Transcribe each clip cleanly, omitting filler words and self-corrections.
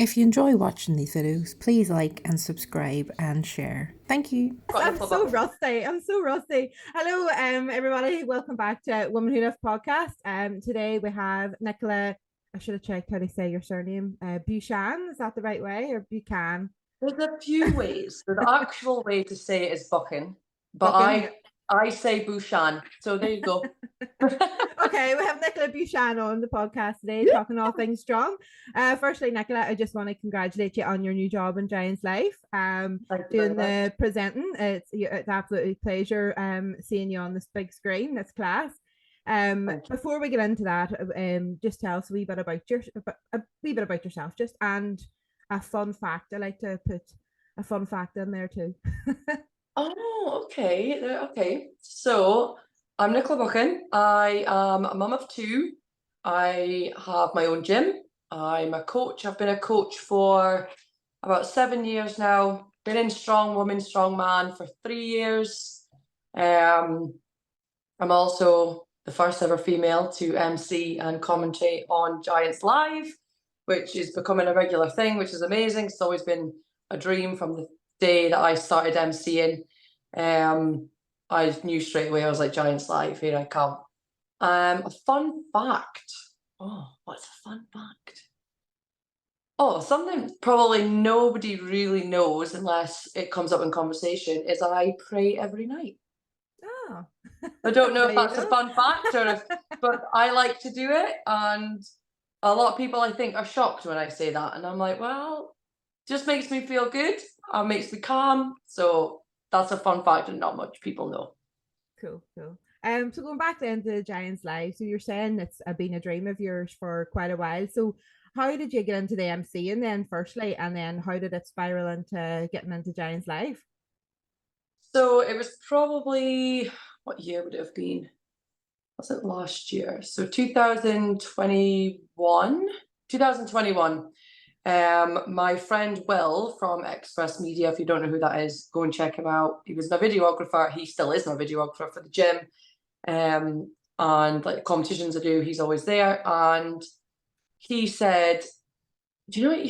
If you enjoy watching these videos, please like and subscribe and share. Thank you. I'm so rusty. I'm so rusty. Hello, everybody. Welcome back to Women Who Live podcast. Today we have Nicola. I should have checked how to say your surname. Buchan. Is that the right way, or Buchan? There's a few ways. The actual way to say it is Buchan, but Buchan. I say Buchan. So there you go. Okay, we have Nicola Buchan on the podcast today, talking all things strong. Firstly, Nicola, I just want to congratulate you on your new job in Giant's Life. Doing the presenting. It's absolutely a pleasure seeing you on this big screen. That's class. Before we get into that, just tell us a wee bit about yourself, just and a fun fact. I like to put a fun fact in there too. Oh, okay. Okay. So I'm Nicola Buchan. I am a mum of two. I have my own gym. I'm a coach. I've been a coach for about 7 years now. Been in Strong Woman, Strong Man for 3 years. I'm also the first ever female to MC and commentate on Giants Live, which is becoming a regular thing, which is amazing. It's always been a dream from the day that I started MCing. I knew straight away, I was like, Giants Live, here I come. A fun fact. Oh, what's a fun fact? Oh, something probably nobody really knows unless it comes up in conversation is I pray every night. Oh. I don't know if that's a fun fact or if, but I like to do it. And a lot of people I think are shocked when I say that. And I'm like, well, just makes me feel good. Makes me calm. So that's a fun fact and not much people know. Cool. So going back then to Giants Live, so you're saying it's been a dream of yours for quite a while. So how did you get into the MCing then firstly, and then how did it spiral into getting into Giants Live? So it was probably, what year would it have been? Was it last year? So 2021. My friend Will from Express Media, if you don't know who that is, go and check him out. He was my videographer. He still is my videographer for the gym. And like competitions I do, he's always there. And he said, do you know what,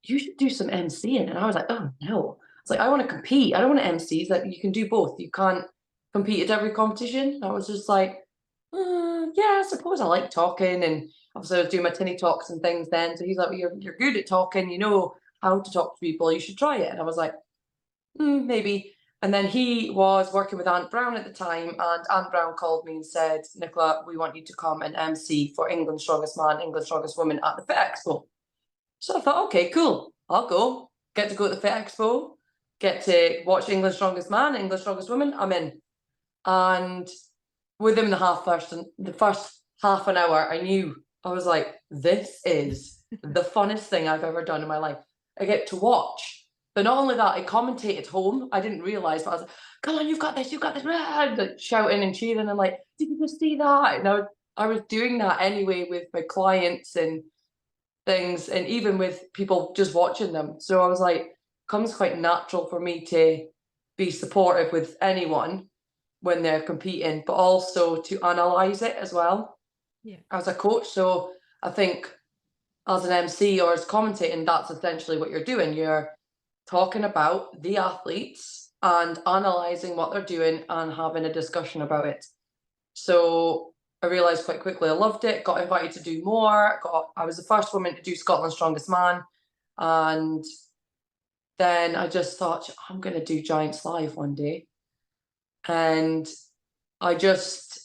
you should do some MCing. And I was like, oh no. It's like, I want to compete. I don't want to MC. It's like, you can do both. You can't compete at every competition. I was just like, yeah, I suppose I like talking. And obviously I was doing my tinny talks and things then. So he's like, well, you're good at talking, you know how to talk to people, you should try it. And I was like, maybe. And then he was working with Ant Brown at the time, and Ant Brown called me and said, Nicola, we want you to come and MC for England's Strongest Man, England's Strongest Woman at the Fit Expo. So I thought, okay, cool, I'll go. Get to go to the Fit Expo, get to watch England's Strongest Man, England's Strongest Woman, I'm in. And within the first half an hour, I knew, I was like, this is the funnest thing I've ever done in my life. I get to watch. But not only that, I commentate at home. I didn't realise, but I was like, come on, you've got this, like, shouting and cheering and like, did you just see that? And I was doing that anyway with my clients and things, and even with people just watching them. So I was like, it comes quite natural for me to be supportive with anyone when they're competing, but also to analyze it as well. Yeah. As a coach. So I think as an MC or as commentating, that's essentially what you're doing. You're talking about the athletes and analyzing what they're doing and having a discussion about it. So I realized quite quickly I loved it, got invited to do more. I was the first woman to do Scotland's Strongest Man. And then I just thought, I'm going to do Giants Live one day. And I just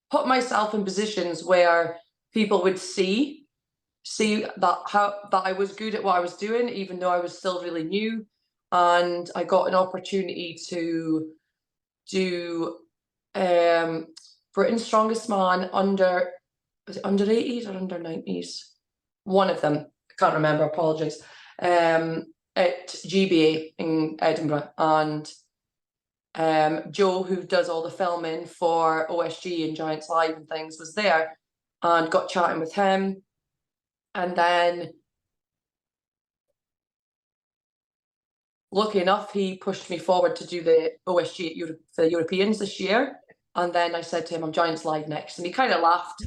put myself in positions where people would see that I was good at what I was doing, even though I was still really new. And I got an opportunity to do Britain's Strongest Man was it under 80s or under 90s? One of them, I can't remember, apologies. At GBA in Edinburgh, and Joe, who does all the filming for OSG and Giants Live and things, was there, and got chatting with him. And then, lucky enough, he pushed me forward to do the OSG for the Europeans this year. And then I said to him, I'm Giants Live next. And he kind of laughed.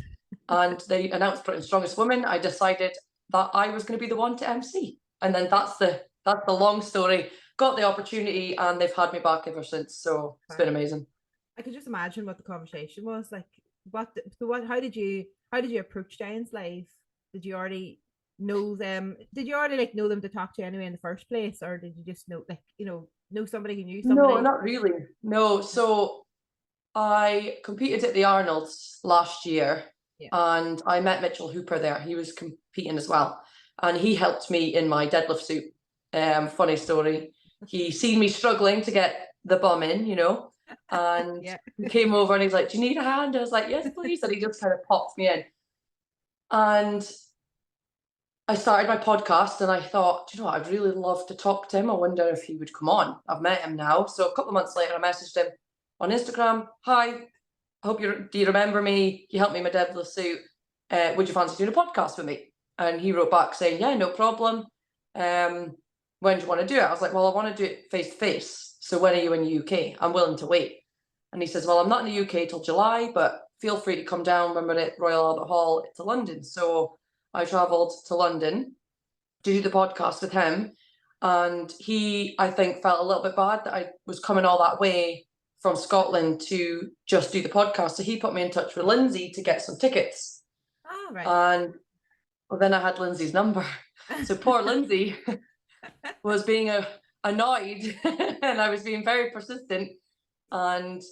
And they announced Britain's Strongest Woman. I decided that I was going to be the one to MC. And then that's the long story. Got the opportunity and they've had me back ever since. So it's been amazing. I can just imagine what the conversation was like. How did you approach Giants Live? Did you already know them? Did you already like know them to talk to anyway in the first place, or did you just know know somebody who knew somebody? No, not really. No. So I competed at the Arnold's last year, and I met Mitchell Hooper there. He was competing as well, and he helped me in my deadlift suit. Funny story. He seen me struggling to get the bum in, and he came over and he's like, "Do you need a hand?" I was like, "Yes, please." And he just kind of popped me in. And I started my podcast and I thought, you know what, I'd really love to talk to him. I wonder if he would come on. I've met him now. So a couple of months later, I messaged him on Instagram. "Hi, I hope do you remember me? You helped me in my deadlift suit. Would you fancy doing a podcast with me?" And he wrote back saying, "Yeah, no problem. When do you want to do it?" I was like, "Well, I want to do it face to face. So when are you in the UK? I'm willing to wait." And he says, "Well, I'm not in the UK till July, but feel free to come down when we're at Royal Albert Hall to London." So I travelled to London to do the podcast with him. And he, I think, felt a little bit bad that I was coming all that way from Scotland to just do the podcast. So he put me in touch with Lindsay to get some tickets. Oh, right. And well, then I had Lindsay's number. So poor Lindsay was being annoyed and I was being very persistent. And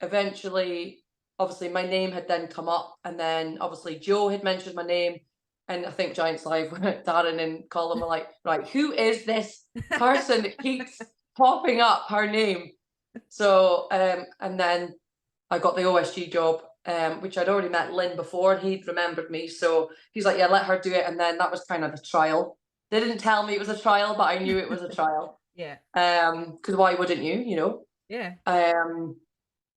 eventually, obviously, my name had then come up. And then obviously Joe had mentioned my name. And I think Giants Live, Darren and Colin were like, "Right, who is this person that keeps popping up her name?" So, and then I got the OSG job, which I'd already met Lynn before, and he'd remembered me. So he's like, "Yeah, let her do it." And then that was kind of the trial. They didn't tell me it was a trial, but I knew it was a trial. Yeah. Because why wouldn't you? Yeah. And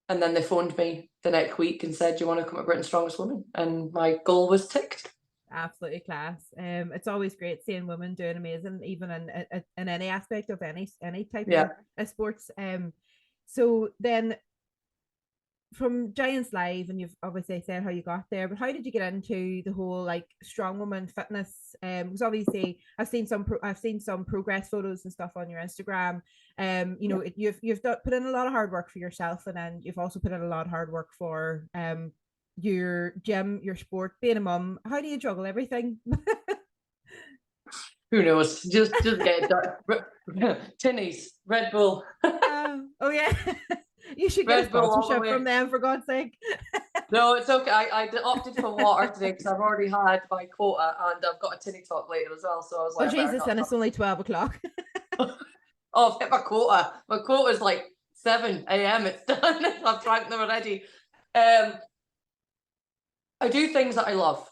then they phoned me the next week and said, "Do you want to come to Britain's Strongest Woman?" And my goal was ticked. Absolutely class. It's always great seeing women doing amazing, even in any aspect of any type of sports. So then from Giants Live, and you've obviously said how you got there, but how did you get into the whole like strong woman fitness? Because obviously I've seen some progress photos and stuff on your Instagram. You've put in a lot of hard work for yourself, and then you've also put in a lot of hard work for your gym, your sport, being a mum. How do you juggle everything? Who knows? Just get it done. Tinnies, Red Bull. Oh yeah. You should get a sponsorship from them, for God's sake. No, it's okay. I opted for water today because I've already had my quota and I've got a tinny talk later as well. So I was like, "Oh Jesus," and it's only 12 o'clock. Oh, I've hit my quota. My quota is like 7 a.m. It's done. I've drank them already. I do things that I love.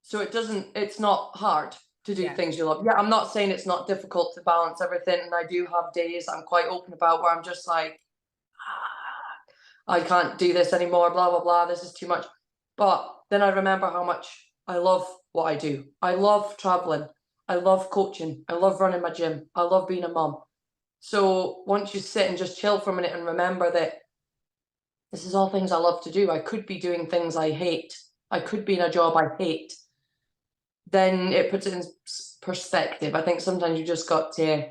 So it's not hard to do things you love. Yeah, I'm not saying it's not difficult to balance everything. And I do have days I'm quite open about where I'm just like, I can't do this anymore, blah, blah, blah. This is too much. But then I remember how much I love what I do. I love traveling. I love coaching. I love running my gym. I love being a mum. So once you sit and just chill for a minute and remember that this is all things I love to do. I could be doing things I hate. I could be in a job I hate. Then it puts it in perspective. I think sometimes you just got to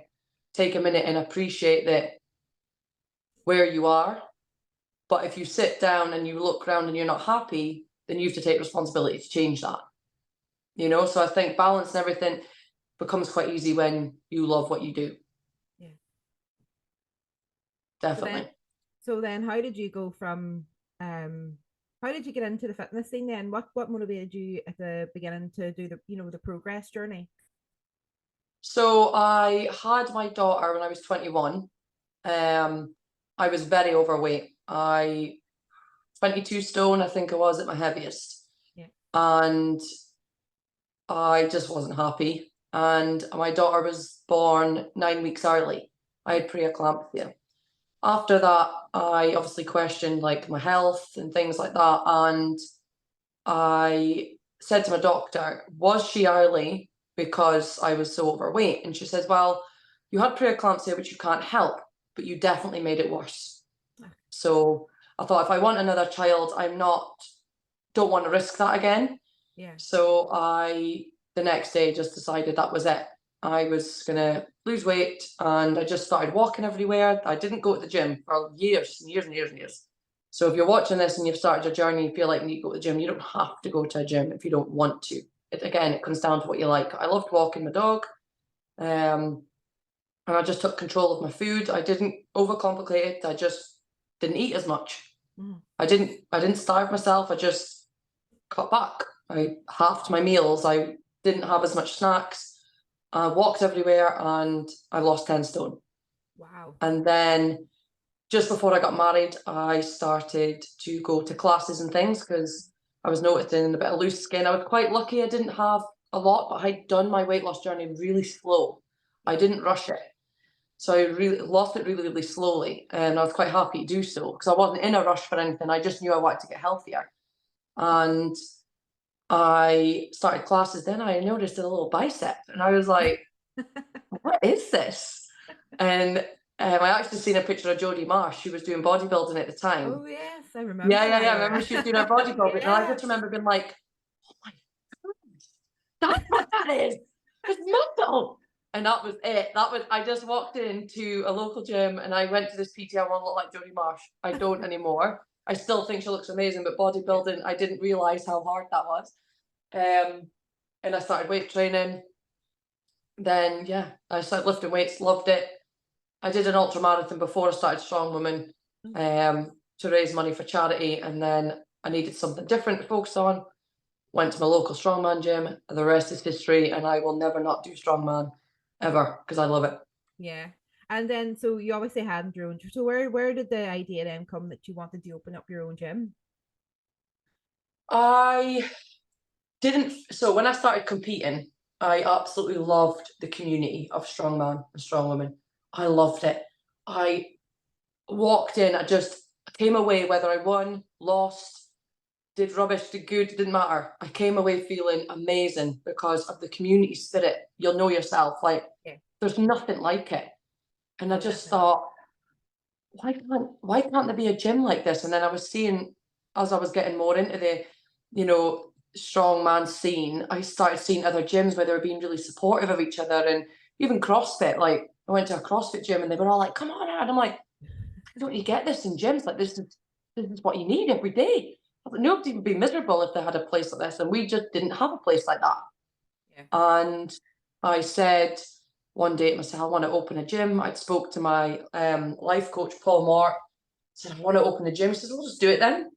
take a minute and appreciate that where you are. But if you sit down and you look around and you're not happy, then you have to take responsibility to change that. So I think balancing everything becomes quite easy when you love what you do. Yeah. Definitely. So then how did you go from how did you get into the fitness scene then? What motivated you at the beginning to do the progress journey? So I had my daughter when I was 21. I was very overweight. 22 stone, I think I was at my heaviest. Yeah. And I just wasn't happy. And my daughter was born 9 weeks early. I had preeclampsia. After that, I obviously questioned like my health and things like that. And I said to my doctor, was she early because I was so overweight? And she says, well, you had preeclampsia, which you can't help, but you definitely made it worse. Okay. So I thought, if I want another child, don't want to risk that again. Yeah. So I, the next day, just decided that was it. I was gonna lose weight, and I just started walking everywhere. I didn't go to the gym for years and years and years and years. So if you're watching this and you've started your journey, you feel like you need to go to the gym, you don't have to go to a gym if you don't want to. It comes down to what you like. I loved walking my dog, and I just took control of my food. I didn't overcomplicate it. I just didn't eat as much. I didn't starve myself. I just cut back. I halved my meals. I didn't have as much snacks. I walked everywhere, and I lost 10 stone. Wow. And then just before I got married, I started to go to classes and things because I was noticing a bit of loose skin. I was quite lucky. I didn't have a lot, but I'd done my weight loss journey really slow. I didn't rush it. So I really lost it really, really slowly. And I was quite happy to do so because I wasn't in a rush for anything. I just knew I wanted to get healthier. And I started classes. Then I noticed a little bicep, and I was like, what is this? And I actually seen a picture of Jodie Marsh. She was doing bodybuilding at the time. Oh yes, I remember. Yeah. I remember she was doing her bodybuilding, and I just Yes. remember being like, "Oh my god, that's what that is! It's muscle!" And that was it. I just walked into a local gym, and I went to this PT. I want to look like Jodie Marsh. I don't anymore. I still think she looks amazing, but bodybuilding, I didn't realize how hard that was. And I started weight training. Then I started lifting weights, loved it. I did an ultra marathon before I started Strong Woman, to raise money for charity, and then I needed something different to focus on. Went to my local strongman gym, and the rest is history, and I will never not do strongman ever because I love it. Yeah. And then so you obviously had your own. So where did the idea then come that you wanted to open up your own gym? I didn't. So when I started competing, I absolutely loved the community of strongman and strong women. I loved it. I walked in, I just came away, whether I won, lost, did rubbish, did good, didn't matter. I came away feeling amazing because of the community spirit. You'll know yourself, like there's nothing like it. And I just thought, why can't there be a gym like this? And then I was seeing, as I was getting more into the, strongman scene, I started seeing other gyms where they were being really supportive of each other, and even CrossFit. Like I went to a CrossFit gym and they were all like, "Come on," and I'm like, "Don't you get this in gyms? Like this is what you need every day." I thought nobody would be miserable if they had a place like this, and we just didn't have a place like that. And I said one day to myself, I want to open a gym. I'd spoke to my life coach, Paul Moore. Said, I want to open a gym. He says, "We'll just do it then."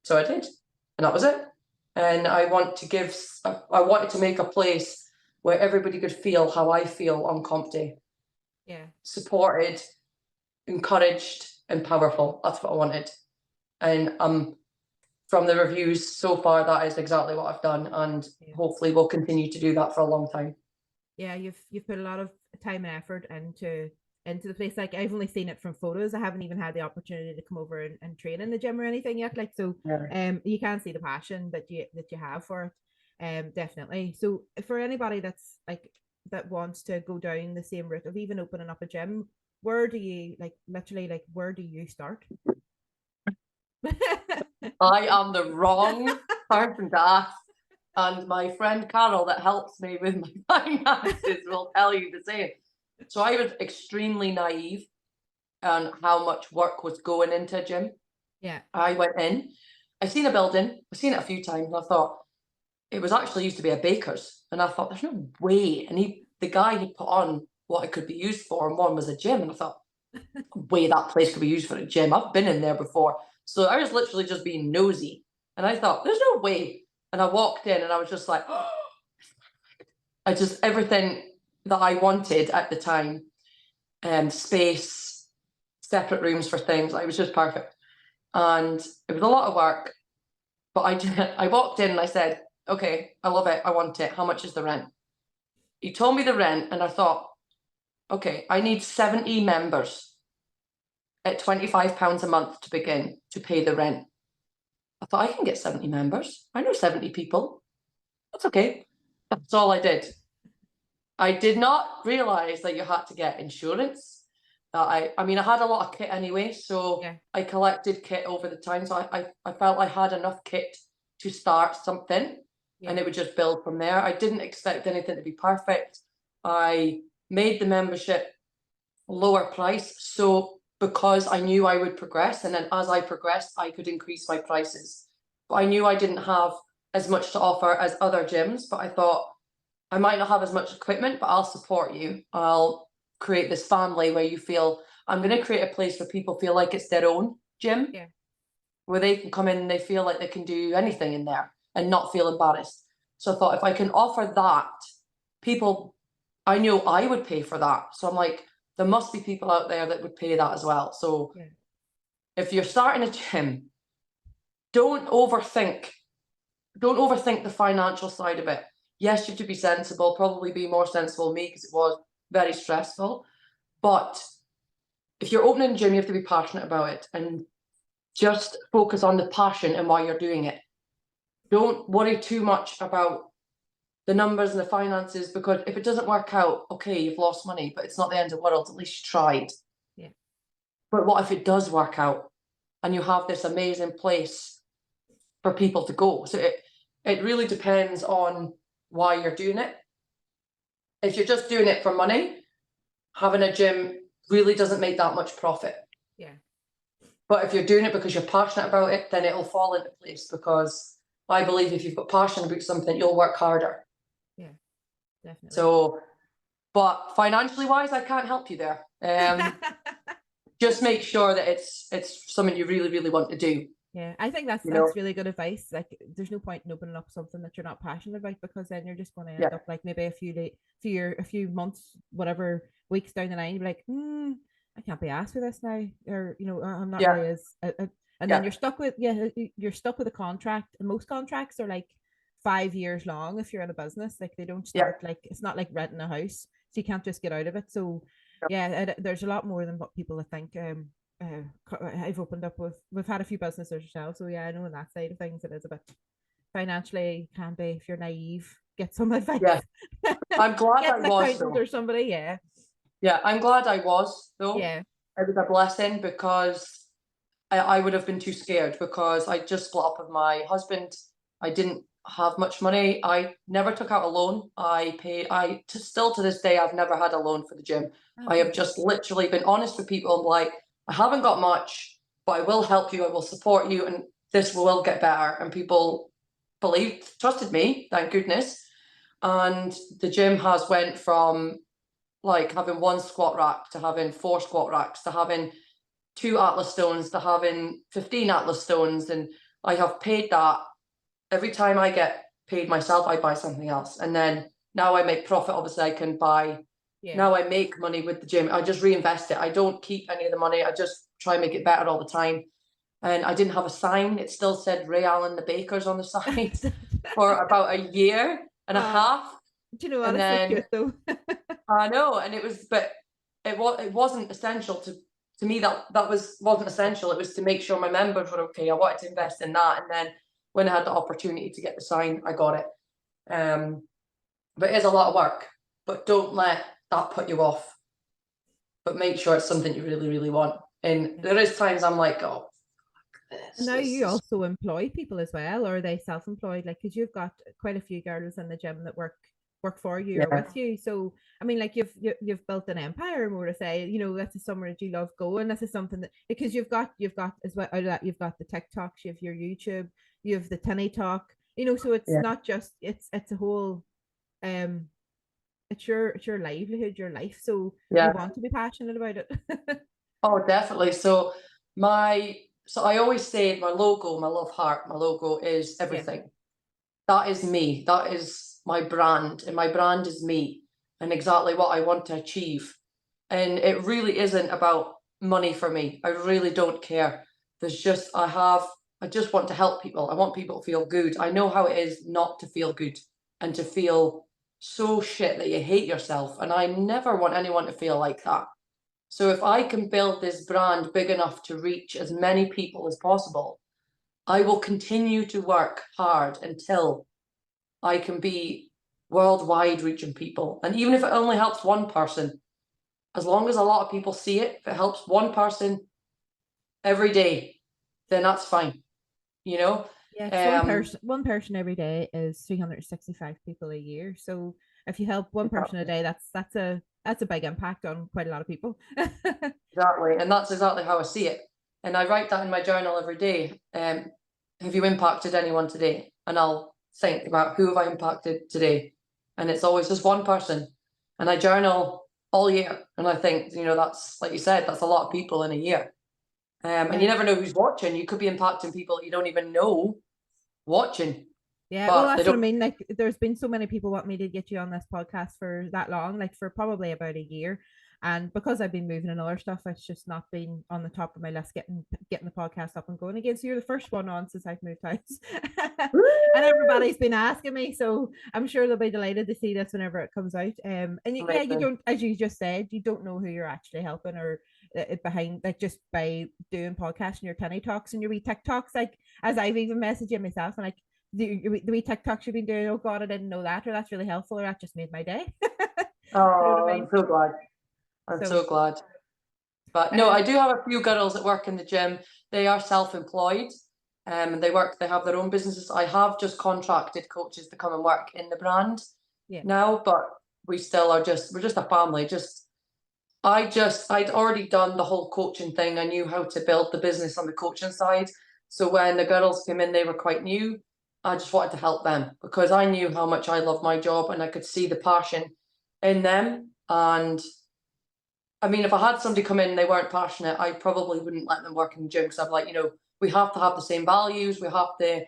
So I did, and that was it. And I wanted to make a place where everybody could feel how I feel on comp day. Yeah. Supported, encouraged, and powerful. That's what I wanted. And from the reviews so far, that is exactly what I've done, and hopefully we'll continue to do that for a long time. Yeah, you've put a lot of time and effort into the place. Like I've only seen it from photos. I haven't even had the opportunity to come over and train in the gym or anything yet. Like so, you can see the passion that you have for it. Definitely. So for anybody that's like that wants to go down the same route of even opening up a gym, where do you where do you start? I am the wrong person to ask. And my friend Carol that helps me with my finances will tell you the same. So I was extremely naive on how much work was going into a gym. Yeah. I went in, I seen a building, I've seen it a few times, and I thought, it was actually used to be a baker's. And I thought, there's no way. And the guy he put on what it could be used for, and one was a gym. And I thought, no way that place could be used for a gym. I've been in there before. So I was literally just being nosy. And I thought, there's no way. And I walked in and I was just like, oh, everything that I wanted at the time, space, separate rooms for things, it was just perfect. And it was a lot of work, but I walked in and I said, okay, I love it, I want it, how much is the rent? He told me the rent, and I thought, okay, I need 70 members at £25 a month to begin to pay the rent. I thought, I can get 70 members. I know 70 people. That's okay. That's all I did. I did not realize that you had to get insurance. I mean, I had a lot of kit anyway, so I collected kit over the time. So I felt I had enough kit to start something, and it would just build from there. I didn't expect anything to be perfect. I made the membership lower price, so because I knew I would progress, and then as I progressed, I could increase my prices. But I knew I didn't have as much to offer as other gyms, but I thought I might not have as much equipment, but I'll support you. I'll create this family where you feel I'm going to create a place where people feel like it's their own gym, where they can come in and they feel like they can do anything in there and not feel embarrassed. So I thought if I can offer that, people, I knew I would pay for that. So I'm like, there must be people out there that would pay that as well. So if you're starting a gym, don't overthink the financial side of it. Yes, you have to be sensible, probably be more sensible than me because it was very stressful. But if you're opening a gym, you have to be passionate about it and just focus on the passion and why you're doing it. Don't worry too much about the numbers and the finances, because if it doesn't work out, okay, you've lost money, but it's not the end of the world. At least you tried. Yeah. But what if it does work out and you have this amazing place for people to go? So it really depends on why you're doing it. If you're just doing it for money, having a gym really doesn't make that much profit. Yeah. But if you're doing it because you're passionate about it, then it'll fall into place, because I believe if you've got passion about something, you'll work harder. Yeah, definitely. So, but financially wise, I can't help you there. Just make sure that it's something you really, really want to do. Yeah, I think that's really good advice. Like, there's no point in opening up something that you're not passionate about, because then you're just going to end up like maybe a few months, whatever weeks down the line, you're like, I can't be asked for this now, or I'm not really as, and then you're stuck with a contract, and most contracts are like 5 years long. If you're in a business, like, they don't start like, it's not like renting a house, so you can't just get out of it. So there's a lot more than what people think. I've opened up we've had a few businesses ourselves, so I know on that side of things it is a bit financially, can be, if you're naive, get some advice. I'm glad I was though. Or somebody. I'm glad I was though. It was a blessing, because I would have been too scared, because I just split up with my husband. I didn't have much money. I never took out a loan. Still to this day, I've never had a loan for the gym. I have just literally been honest with people, like, I haven't got much, but I will help you, I will support you, and this will get better. And people trusted me, thank goodness. And the gym has went from like having 1 squat rack to having 4 squat racks to having 2 Atlas stones to having 15 Atlas stones. And I have paid that. Every time I get paid myself, I buy something else. And then now I make profit, obviously I can buy. Now I make money with the gym. I just reinvest it. I don't keep any of the money. I just try and make it better all the time. And I didn't have a sign. It still said Ray Allen the Baker's on the side for about a year and a half. Do you know what? It's so cute though. I know, and it wasn't essential to me. That wasn't essential. It was to make sure my members were okay. I wanted to invest in that, and then when I had the opportunity to get the sign, I got it. But it is a lot of work. But don't let that put you off. But make sure it's something you really, really want. And there is times I'm like, oh, now you also employ people as well, or are they self-employed? Like, because you've got quite a few girls in the gym that work for you or with you. So I mean, like, you've built an empire, more to say. This is somewhere that you love going. This is something that, because you've got as well out of that, you've got the TikToks, you have your YouTube, you have the Tinny Talk. So it's not just it's a whole it's your livelihood, your life. So you want to be passionate about it. Oh, definitely. So I always say my logo, my love heart, my logo is everything. That is me. That is my brand, and my brand is me and exactly what I want to achieve. And it really isn't about money for me. I really don't care. I just want to help people. I want people to feel good. I know how it is not to feel good and to feel so shit that you hate yourself. And I never want anyone to feel like that. So if I can build this brand big enough to reach as many people as possible, I will continue to work hard until I can be worldwide reaching people. And even if it only helps one person, as long as a lot of people see it, if it helps one person every day, then that's fine. Yeah, 'cause one person every day is 365 people a year. So if you help one person a day, that's a big impact on quite a lot of people. Exactly, and that's exactly how I see it. And I write that in my journal every day. Have you impacted anyone today? And I'll think about who have I impacted today, and it's always just one person. And I journal all year, and I think, that's, like you said, that's a lot of people in a year. And you never know who's watching. You could be impacting people you don't even know watching, Yeah, well, but they that's what I don't. mean. Like, there's been so many people want me to get you on this podcast for that long, like for probably about a year. And because I've been moving and other stuff, it's just not been on the top of my list getting the podcast up and going again. So you're the first one on since I've moved house. And everybody's been asking me, so I'm sure they'll be delighted to see this whenever it comes out. Yeah, you don't, as you just said, you don't know who you're actually helping or behind, like just by doing podcasts and your tiny talks and your wee TikToks. Like, as I've even messaged you myself, and like, the wee TikToks you've been doing, oh God, I didn't know that, or that's really helpful, or that just made my day. Oh, I'm so glad. I'm So, so glad. But no, I do have a few girls that work in the gym. They are self-employed, and they have their own businesses. I have just contracted coaches to come and work in the brand now, but we still are we're just a family. I'd already done the whole coaching thing. I knew how to build the business on the coaching side. So when the girls came in, they were quite new. I just wanted to help them because I knew how much I love my job and I could see the passion in them. And I mean, if I had somebody come in and they weren't passionate, I probably wouldn't let them work in the gym because I'm like, we have to have the same values. We have to,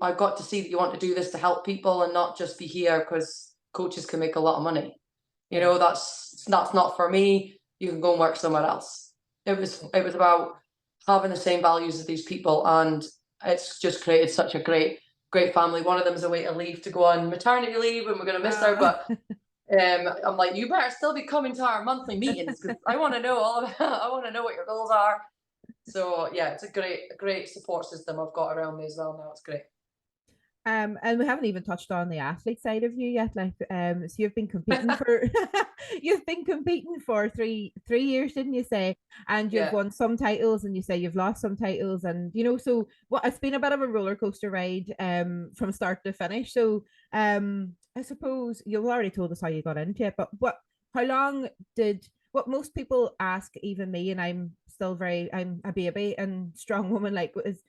I've got to see that you want to do this to help people and not just be here because coaches can make a lot of money. That's not for me. You can go and work somewhere else. It was about having the same values as these people, and it's just created such a great family. One of them's away to leave to go on maternity leave, and we're gonna miss her, but I'm like, you better still be coming to our monthly meetings because I want to know I want to know what your goals are. So yeah, it's a great support system I've got around me as well now. It's great. And we haven't even touched on the athlete side of you yet. Like, so you've been competing for you've been competing for three years, didn't you say? And you've won some titles, and you say you've lost some titles, and so it's been a bit of a roller coaster ride, from start to finish. So, I suppose you've already told us how you got into it, but what most people ask, even me, and I'm a baby and strong woman, like, is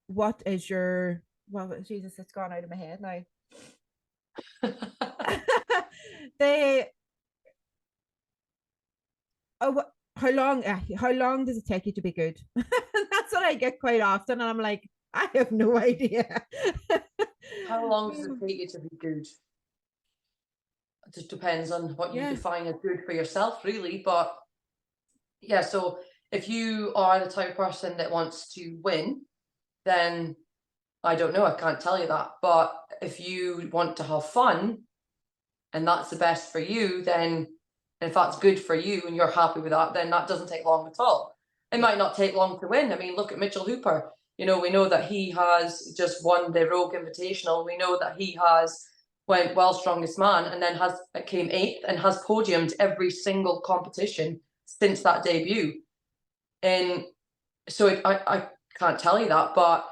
what is your, well, Jesus, it's gone out of my head now. How long does it take you to be good? That's what I get quite often, and I'm like, I have no idea. How long does it take you to be good? It just depends on what you define as good for yourself, really. But yeah, so if you are the type of person that wants to win, then I don't know, I can't tell you that. But if you want to have fun and that's the best for you, then if that's good for you and you're happy with that, then that doesn't take long at all. It might not take long to win. I mean, look at Mitchell Hooper. We know that he has just won the Rogue Invitational. We know that he has went World's Strongest Man and then came 8th and has podiumed every single competition since that debut. And so I can't tell you that, but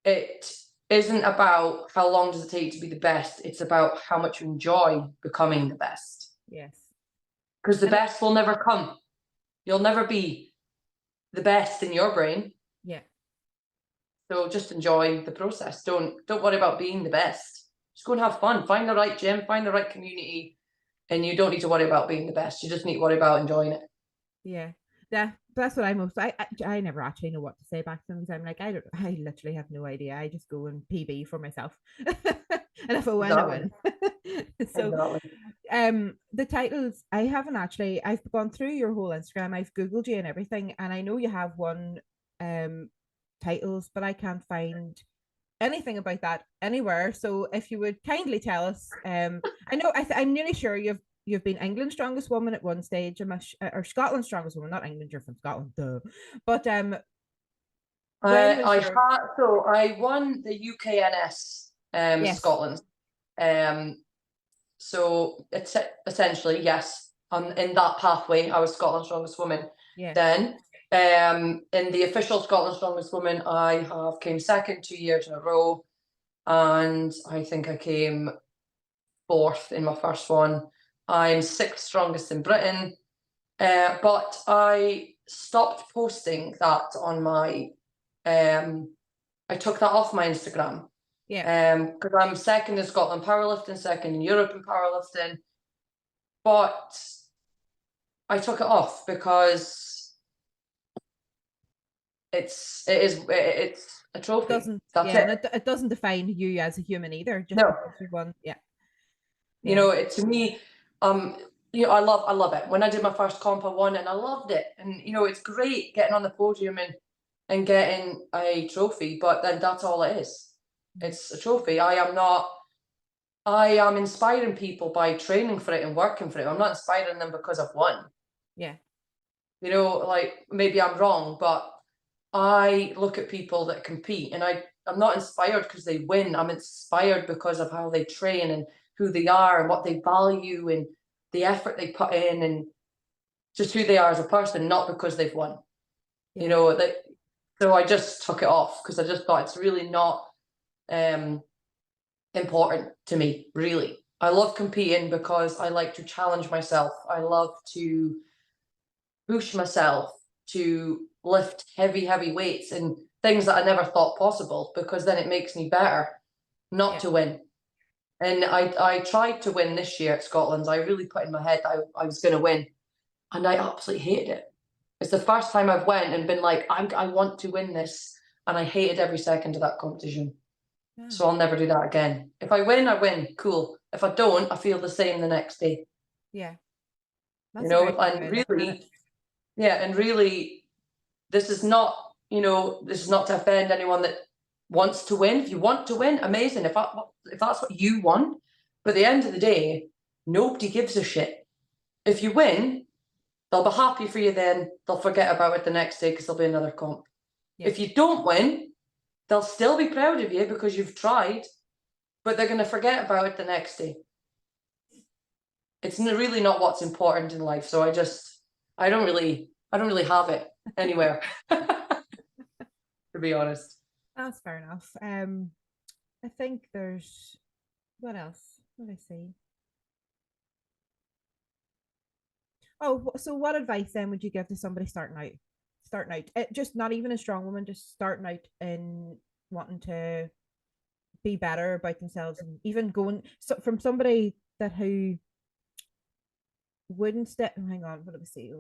it isn't about how long does it take to be the best. It's about how much you enjoy becoming the best. Yes. Because the best will never come. You'll never be the best in your brain. Yeah. So just enjoy the process. Don't worry about being the best. Just go and have fun. Find the right gym, find the right community, and you don't need to worry about being the best. You just need to worry about enjoying it. Yeah. That's what I never actually know what to say back to them, because I'm like, I literally have no idea. I just go and PB for myself. And if I win, I win. So the titles, I've gone through your whole Instagram, I've Googled you and everything, and I know you have won titles, but I can't find anything about that anywhere. So if you would kindly tell us, I know I'm nearly sure you've been England's strongest woman at one stage, or Scotland's strongest woman, not England, you're from Scotland, duh. But I won the UKNS Scotland. So it's essentially, yes, in that pathway, I was Scotland's strongest woman. Yeah. Then In the official Scotland's Strongest Woman, I have came second 2 years in a row, and I think I came fourth in my first one. I'm sixth strongest in Britain, but I stopped posting that on my. I took that off my Instagram. Yeah. Because I'm second in Scotland powerlifting, second in Europe in powerlifting, but I took it off because it's a trophy. That's and it. it doesn't define you as a human either. Just No. because you won. Yeah. You know, it to me, you know, I love it. When I did my first comp, I won and I loved it. And you know, it's great getting on the podium and getting a trophy, but then that's all it is. It's a trophy. I am inspiring people by training for it and working for it. I'm not inspiring them because I've won. Yeah. You know, like maybe I'm wrong, but I look at people that compete and I'm not inspired because they win. I'm inspired because of how they train and who they are and what they value and the effort they put in and just who they are as a person, not because they've won. Yeah. You know, so I just took it off because I just thought it's really not important to me, really. I love competing because I like to challenge myself. I love to push myself to lift heavy weights and things that I never thought possible, because then it makes me better, not to win. And I tried to win this year at Scotland's. I really put in my head that I was going to win, and I absolutely hated it. It's the first time I've went and been like, I want to win this, and I hated every second of that competition. Yeah. So I'll never do that again. If I win, I win. Cool. If I don't, I feel the same the next day. Yeah. That's you know, and really, yeah, and really, this is not, you know, this is not to offend anyone that wants to win. If you want to win, amazing. If that's what you want, but at the end of the day, nobody gives a shit. If you win, they'll be happy for you. Then they'll forget about it the next day because there'll be another comp. Yeah. If you don't win, they'll still be proud of you because you've tried, but they're going to forget about it the next day. It's really not what's important in life. So I don't really have it anywhere, to be honest. That's fair enough. I think there's, what else? What did I see? Oh, so what advice then would you give to somebody starting out? Just not even a strong woman, just starting out in wanting to be better about themselves, and even going from somebody who wouldn't step. Hang on, what did we see?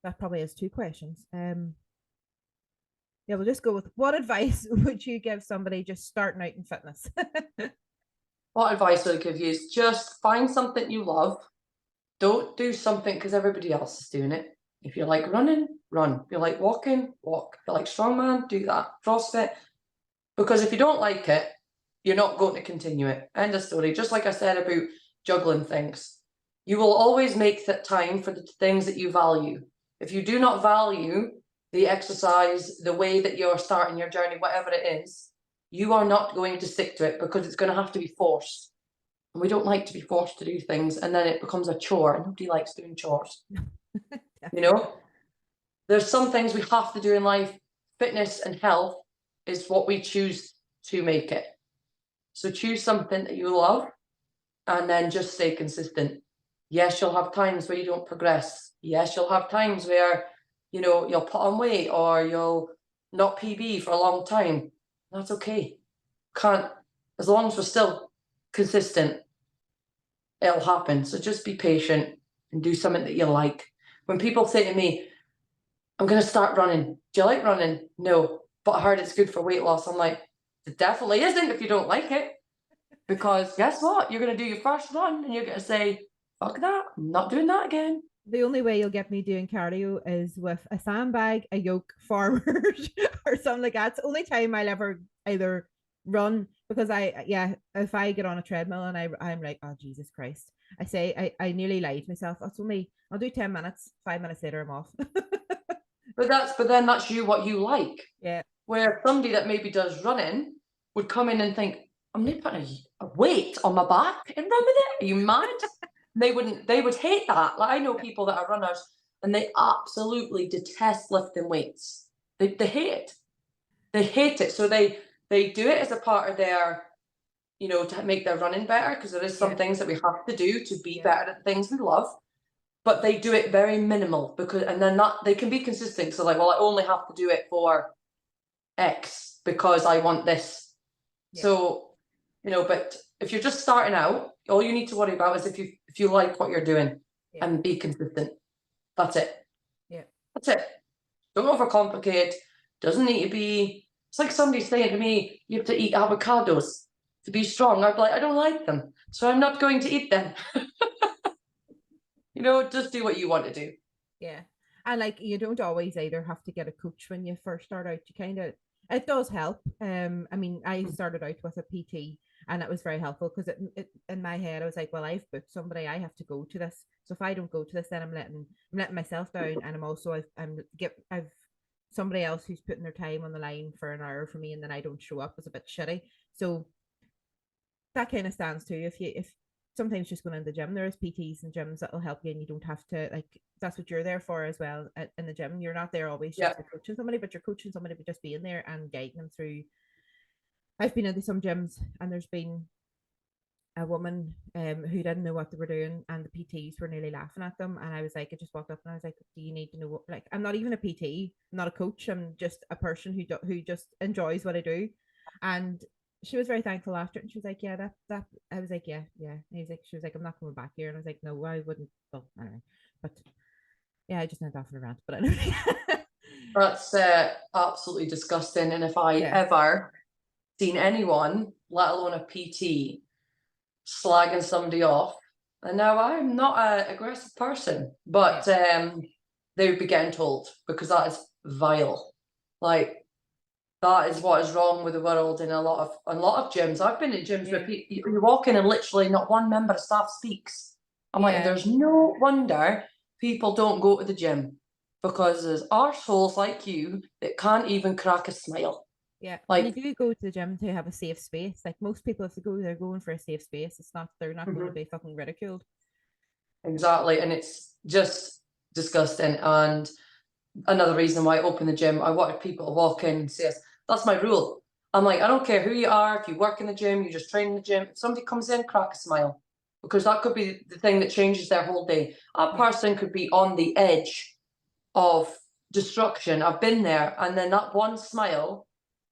That probably has two questions. Yeah, we'll just go with, what advice would you give somebody just starting out in fitness? What advice would I give you is just find something you love. Don't do something because everybody else is doing it. If you like running, run. If you like walking, walk. If you like strongman, do that. CrossFit. Because if you don't like it, you're not going to continue it. End of story. Just like I said about juggling things. You will always make that time for the things that you value. If you do not value the exercise, the way that you're starting your journey, whatever it is, you are not going to stick to it because it's going to have to be forced. And we don't like to be forced to do things, and then it becomes a chore, and nobody likes doing chores. You know, there's some things we have to do in life. Fitness and health is what we choose to make it. So choose something that you love and then just stay consistent. Yes, you'll have times where you don't progress. Yes, you'll have times where, you know, you'll put on weight or you'll not PB for a long time. That's okay. As long as we're still consistent, it'll happen. So just be patient and do something that you like. When people say to me, I'm going to start running. Do you like running? No, but I heard it's good for weight loss. I'm like, it definitely isn't if you don't like it. Because guess what? You're going to do your first run and you're going to say, fuck that, I'm not doing that again. The only way you'll get me doing cardio is with a sandbag, a yoke forward, or something like that. It's the only time I'll ever either run, because if I get on a treadmill and I'm like, oh Jesus Christ, I nearly lied to myself. I'll do 10 minutes, 5 minutes later I'm off. But then that's what you like. Yeah. Where somebody that maybe does running would come in and think, I'm not putting a weight on my back and run with it. Are you mad? They would hate that. Like, I know people that are runners and they absolutely detest lifting weights. They hate it. They hate it. So they do it as a part of their, you know, to make their running better, because there is some things that we have to do to be better at things we love. But they do it very minimal, because, and then they can be consistent. So like, well, I only have to do it for X because I want this. So, you know, but if you're just starting out, all you need to worry about is if you like what you're doing and be consistent. That's it. Yeah. That's it. Don't overcomplicate. Doesn't need to be. It's like somebody saying to me, you have to eat avocados to be strong. I'd be like, I don't like them, so I'm not going to eat them. You know, just do what you want to do. Yeah. And like, you don't always either have to get a coach when you first start out. You kind of, it does help. I mean, I started out with a PT, and it was very helpful, because it in my head I was like, well, I've booked somebody, I have to go to this. So if I don't go to this, then I'm letting myself down, and I'm also I've somebody else who's putting their time on the line for an hour for me, and then I don't show up, is a bit shitty. So that kind of stands too. If sometimes just going in the gym, there's PTs and gyms that will help you, and you don't have to, like, that's what you're there for as well in the gym. You're not there always just coaching somebody, but you're coaching somebody by just being there and guiding them through. I've been into some gyms, and there's been a woman who didn't know what they were doing, and the PTs were nearly laughing at them. And I was like, I just walked up and I was like, do you need to know what, like, I'm not even a PT, I'm not a coach, I'm just a person who just enjoys what I do. And she was very thankful after it, and she was like, yeah, that I was like, yeah. And she was like, I'm not coming back here. And I was like, no, I wouldn't. Well, anyway, but yeah, I just went off on a rant, but anyway. That's absolutely disgusting. And if I ever seen anyone, let alone a PT, slagging somebody off, and now I'm not an aggressive person, but they would be getting told, because that is vile. Like, that is what is wrong with the world in a lot of gyms. I've been in gyms where you walk in and literally not one member of staff speaks. I'm like, there's no wonder people don't go to the gym, because there's arseholes like you that can't even crack a smile. Yeah, like, and you do go to the gym to have a safe space. Like, most people, if they go, they're going for a safe space. They're not going to be fucking ridiculed. Exactly, and it's just disgusting. And another reason why I opened the gym, I wanted people to walk in and say, that's my rule. I'm like, I don't care who you are, if you work in the gym, you just train in the gym, if somebody comes in, crack a smile, because that could be the thing that changes their whole day. That person could be on the edge of destruction. I've been there, and then that one smile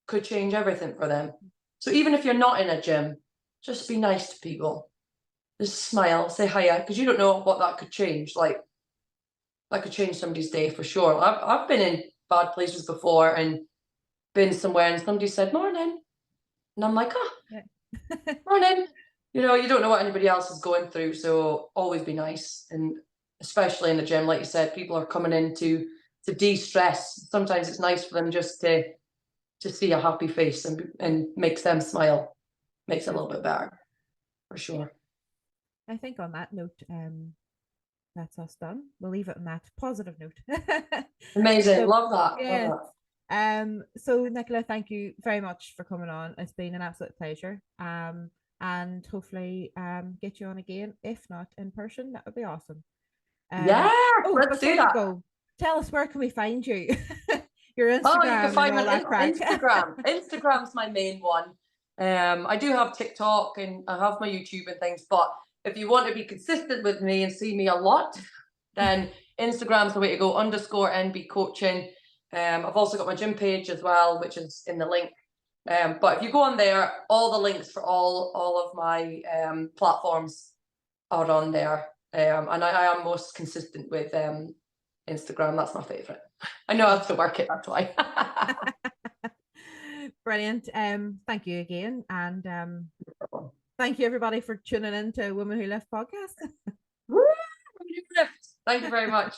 could change everything for them. So even if you're not in a gym, just be nice to people. Just smile, say hiya, because you don't know what that could change. Like, that could change somebody's day for sure. I've been in bad places before and been somewhere and somebody said morning, and I'm like, morning. You know, you don't know what anybody else is going through, so always be nice. And especially in the gym, like you said, people are coming in to de-stress. Sometimes it's nice for them just to see a happy face and makes them smile, makes it a little bit better, for sure. I think on that note, that's us done. We'll leave it on that positive note. Amazing. So, love that. Yeah. Love that. So Nicola, thank you very much for coming on. It's been an absolute pleasure. And hopefully get you on again. If not in person, that would be awesome. Let's do that. Go, tell us, where can we find you? Your Instagram. Oh, you can find me on Instagram. Instagram's my main one. I do have TikTok and I have my YouTube and things, but if you want to be consistent with me and see me a lot, then Instagram's the way to go, _NB coaching. I've also got my gym page as well, which is in the link. But if you go on there, all the links for all of my platforms are on there. And I am most consistent with Instagram. That's my favorite. I know how to work it, that's why. Brilliant. Thank you again. And thank you everybody for tuning in to Women Who Lift podcast. Woo! Thank you very much.